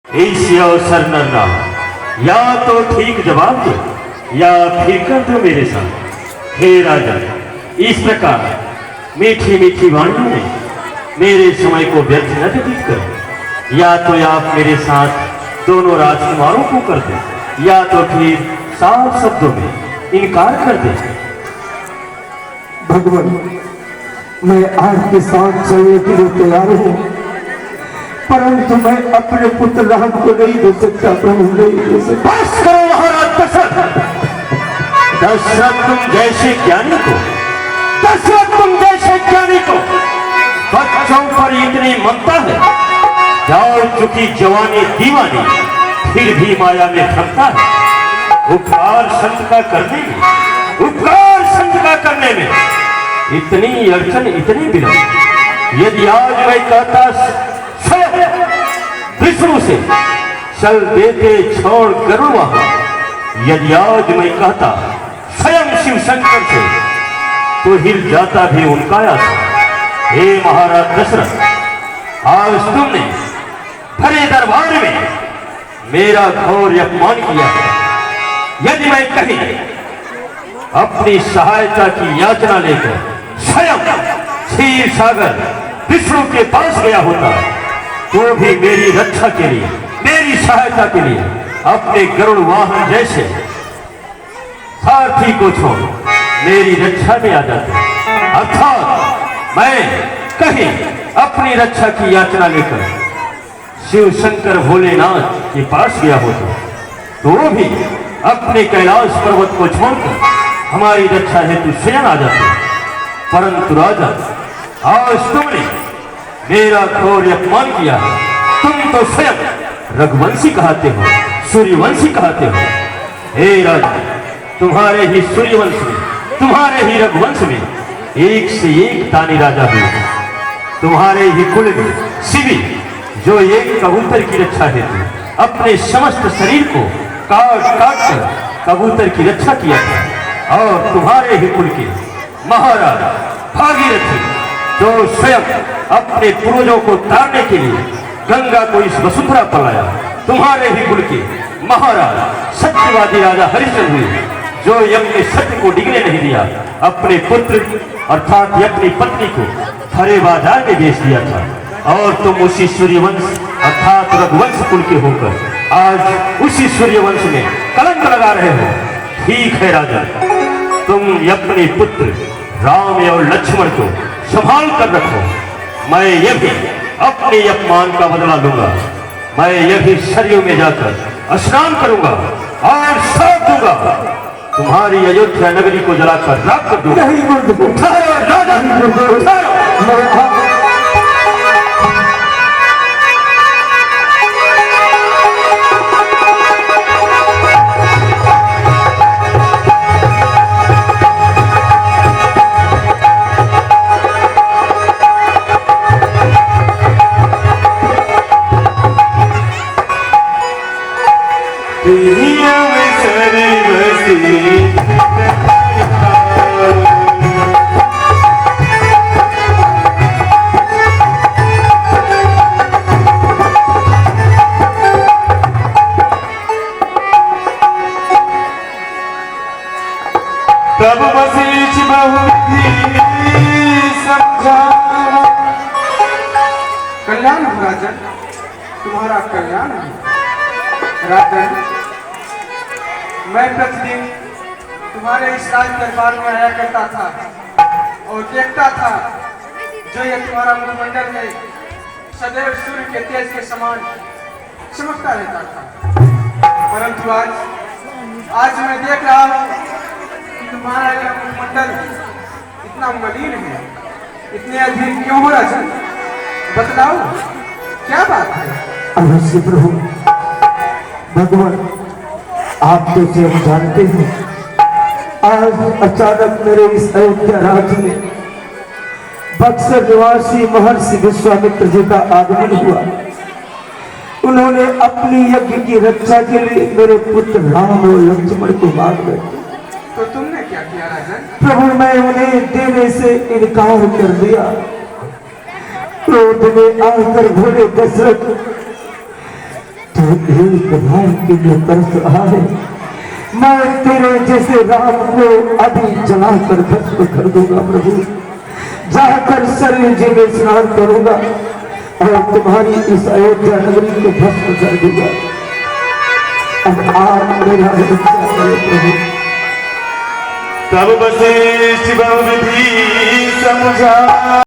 इस अवसर न या तो ठीक जवाब दो या फिर कर दो मेरे साथ। हे राजा, इस प्रकार मीठी मीठी वाणियों में मेरे समय को व्यर्थ न व्यतीत करो। या तो आप मेरे साथ दोनों राजकुमारों को कर दे या तो फिर साफ शब्दों में इनकार कर दे। भगवान, मैं आपके साथ चलने के लिए तैयार हूँ, परंतु मैं अपने पुत्र राम को नहीं दे सकता। प्रभु, नहीं दे सकता। बस करो महाराज दशरथ। दशरथ, तुम जैसे ज्ञानी को बच्चों पर इतनी ममता है। जाओ चुकी जवानी दीवानी फिर भी माया में थमता है। उपकार संत का करने में इतनी अड़चन, इतनी विलंब। यदि आज मैं कहता स्वयं विष्णु से चल देते छोड़ गरुड़ वाहन, यदि आज मैं कहता स्वयं शिव शंकर से तो हिल जाता भी उनका आशा। हे महाराज दशरथ, आज तुमने भरे दरबार में मेरा घोर अपमान किया है। यदि मैं कहीं अपनी सहायता की याचना लेकर स्वयं क्षीर सागर विष्णु के पास गया होता तो भी मेरी रक्षा के लिए, मेरी सहायता के लिए अपने गरुड़ वाहन जैसे सारथी को छोड़ मेरी रक्षा में आ जाते। अर्थात मैं कहीं अपनी रक्षा की याचना लेकर शिव शंकर भोलेनाथ के पास गया होता तो भी अपने कैलाश पर्वत को छोड़कर हमारी रक्षा हेतु स्वयं आ जाते। परंतु राजा, आज तुमने मेरा घोर अपमान किया है। तुम तो स्वयं रघुवंशी कहते हो, सूर्यवंशी कहते हो। हे राजा, तुम्हारे ही सूर्यवंश में, तुम्हारे ही रघुवंश में एक से एक दानी राजा हुए। तुम्हारे ही कुल में शिवी, जो एक कबूतर की रक्षा हेतु अपने समस्त शरीर को काट काट कर कबूतर की रक्षा किया था। और तुम्हारे ही कुल के महाराज भागीरथी, जो स्वयं अपने पूर्वजों को तारने के लिए गंगा को इस वसुंधरा पर लाया। तुम्हारे ही कुल के महाराज सत्यवादी राजा हरिश्चंद्र हुए, जो यज्ञ सत्य को डिगने नहीं दिया, अपने पुत्र अर्थात अपनी पत्नी को हरे बाजार में बेच दिया था। और तुम उसी सूर्यवंश अर्थात रघुवंश कुल के होकर आज उसी सूर्यवंश में कलंक लगा रहे हो। ठीक है राजा, तुम अपने पुत्र राम और लक्ष्मण को संभाल कर रखो। मैं यह भी अपने अपमान का बदला लूंगा। मैं यह भी सरयू में जाकर स्नान करूंगा और साथ दूंगा। तुम्हारी अयोध्या नगरी को जलाकर राख कर दूंगा। तब वशिष्ठ बहुत समझा। कल्याण हो राजन, तुम्हारा कल्याण हो राजन। मैं प्रतिदिन तुम्हारे इस राज दरबार में आया करता था और देखता था जो ये तुम्हारा मुखमंडल है सदैव सूर्य के तेज के समान चमकता रहता था। परंतु आज मैं देख रहा हूँ तुम्हारा यह मुखमंडल इतना मलिन है, इतने अधीर क्यों हो राजन? बतलाओ, क्या बात है? अवश्य प्रभु। भगवान, आप तो स्वयं जानते हैं, आज अचानक मेरे इस अयोध्या राज्य में बक्सर निवासी महर्षि विश्वामित्र जी का आगमन हुआ। उन्होंने अपनी यज्ञ की रक्षा के लिए मेरे पुत्र राम और लक्ष्मण को मांग बैठे। तो तुमने क्या किया राजन? प्रभु, मैं उन्हें देने से इनकार कर दिया। क्रोध में आकर भोले दशरथ तो एक भाई के लिए तरस रहा है। मैं तेरे जैसे राम को अभी जलाकर भस्म कर दूंगा प्रभु, जाकर सरयू जी में स्नान करूंगा और तुम्हारी इस अयोध्या नगरी को भस्म कर दूंगा। अब आप मेरा रक्षा करो प्रभु। तब वशिष्ठ बहुविधि समझा